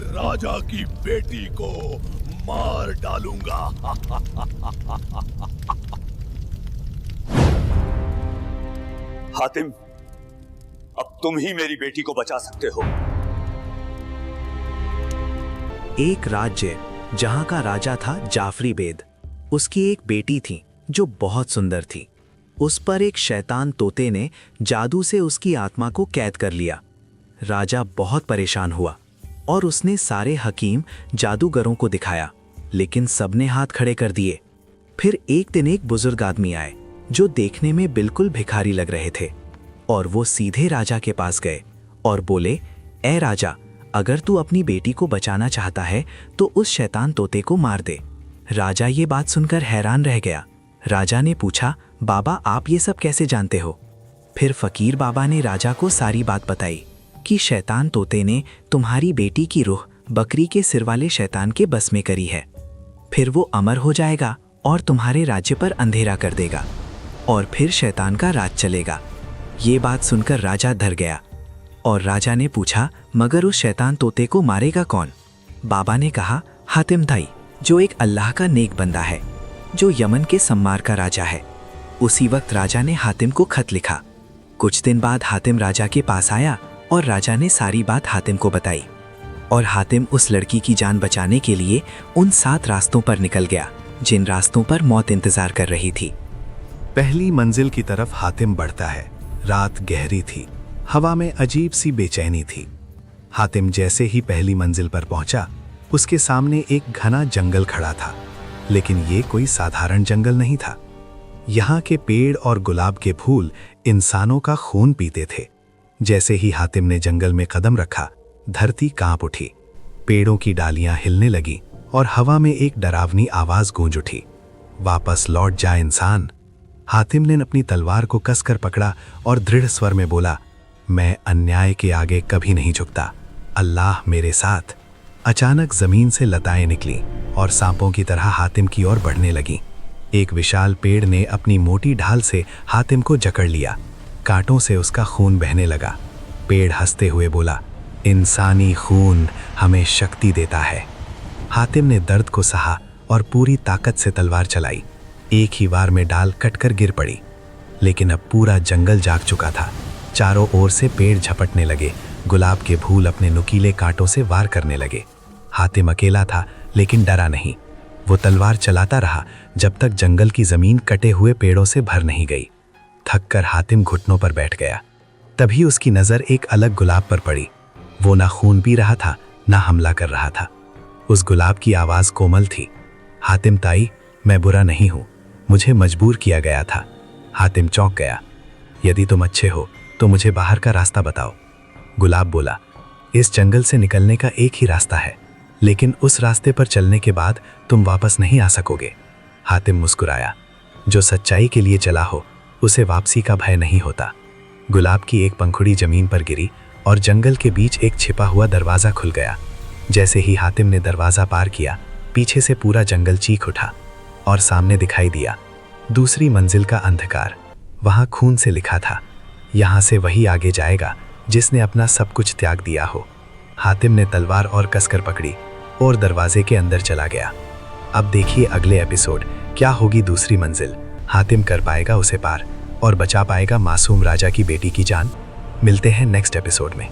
राजा की बेटी को मार डालूंगा। हातिम, अब तुम ही मेरी बेटी को बचा सकते हो। एक राज्य जहां का राजा था जाफरी बेद। उसकी एक बेटी थी जो बहुत सुंदर थी। उस पर एक शैतान तोते ने जादू से उसकी आत्मा को कैद कर लिया। राजा बहुत परेशान हुआ और उसने सारे हकीम जादूगरों को दिखाया, लेकिन सबने हाथ खड़े कर दिए। फिर एक दिन एक बुजुर्ग आदमी आए जो देखने में बिल्कुल भिखारी लग रहे थे, और वो सीधे राजा के पास गए और बोले, ए राजा, अगर तू अपनी बेटी को बचाना चाहता है तो उस शैतान तोते को मार दे। राजा ये बात सुनकर हैरान रह गया। राजा ने पूछा, बाबा आप ये सब कैसे जानते हो? फिर फकीर बाबा ने राजा को सारी बात बताई कि शैतान तोते ने तुम्हारी बेटी की रूह बकरी के सिर वाले शैतान के बस में करी है। फिर वो अमर हो जाएगा और तुम्हारे राज्य पर अंधेरा कर देगा और फिर शैतान का राज चलेगा। ये बात सुनकर राजा डर गया और राजा ने पूछा, मगर उस शैतान तोते को मारेगा कौन? बाबा ने कहा, हातिम दाई, जो एक अल्लाह का नेक बंदा है, जो यमन के सम्मार का राजा है। उसी वक्त राजा ने हातिम को खत लिखा। कुछ दिन बाद हातिम राजा के पास आया और राजा ने सारी बात हातिम को बताई, और हातिम उस लड़की की जान बचाने के लिए उन 7 रास्तों पर निकल गया जिन रास्तों पर मौत इंतजार कर रही थी। पहली मंजिल की तरफ हातिम बढ़ता है। रात गहरी थी, हवा में अजीब सी बेचैनी थी। हातिम जैसे ही पहली मंजिल पर पहुंचा, उसके सामने एक घना जंगल खड़ा था, लेकिन ये कोई साधारण जंगल नहीं था। यहाँ के पेड़ और गुलाब के फूल इंसानों का खून पीते थे। जैसे ही हातिम ने जंगल में कदम रखा, धरती कांप उठी, पेड़ों की डालियां हिलने लगी और हवा में एक डरावनी आवाज गूंज उठी, वापस लौट जा इंसान। हातिम ने अपनी तलवार को कसकर पकड़ा और दृढ़ स्वर में बोला, मैं अन्याय के आगे कभी नहीं झुकता, अल्लाह मेरे साथ। अचानक जमीन से लताएं निकली और सांपों की तरह हातिम की ओर बढ़ने लगी। एक विशाल पेड़ ने अपनी मोटी ढाल से हातिम को जकड़ लिया। कांटों से उसका खून बहने लगा। पेड़ हंसते हुए बोला, इंसानी खून हमें शक्ति देता है। हातिम ने दर्द को सहा और पूरी ताकत से तलवार चलाई। एक ही वार में डाल कटकर गिर पड़ी, लेकिन अब पूरा जंगल जाग चुका था। चारों ओर से पेड़ झपटने लगे, गुलाब के फूल अपने नुकीले कांटों से वार करने लगे। हातिम अकेला था, लेकिन डरा नहीं। वो तलवार चलाता रहा जब तक जंगल की जमीन कटे हुए पेड़ों से भर नहीं गई। थककर हातिम घुटनों पर बैठ गया। तभी उसकी नजर एक अलग गुलाब पर पड़ी। वो ना खून पी रहा था, ना हमला कर रहा था। उस गुलाब की आवाज कोमल थी, हातिम ताई, मैं बुरा नहीं हूं, मुझे मजबूर किया गया था। हातिम चौंक गया। यदि तुम अच्छे हो तो मुझे बाहर का रास्ता बताओ। गुलाब बोला, इस जंगल से निकलने का एक ही रास्ता है, लेकिन उस रास्ते पर चलने के बाद तुम वापस नहीं आ सकोगे। हातिम मुस्कुराया, जो सच्चाई के लिए चला हो उसे वापसी का भय नहीं होता। गुलाब की एक पंखुड़ी जमीन पर गिरी और जंगल के बीच एक छिपा हुआ दरवाजा खुल गया। जैसे ही हातिम ने दरवाजा पार किया, पीछे से पूरा जंगल चीख उठा और सामने दिखाई दिया दूसरी मंजिल का अंधकार। वहां खून से लिखा था, यहां से वही आगे जाएगा जिसने अपना सब कुछ त्याग दिया हो। हातिम ने तलवार और कसकर पकड़ी और दरवाजे के अंदर चला गया। अब देखिए अगले एपिसोड, क्या होगी दूसरी मंजिल? हातिम कर पाएगा उसे पार और बचा पाएगा मासूम राजा की बेटी की जान? मिलते हैं नेक्स्ट एपिसोड में।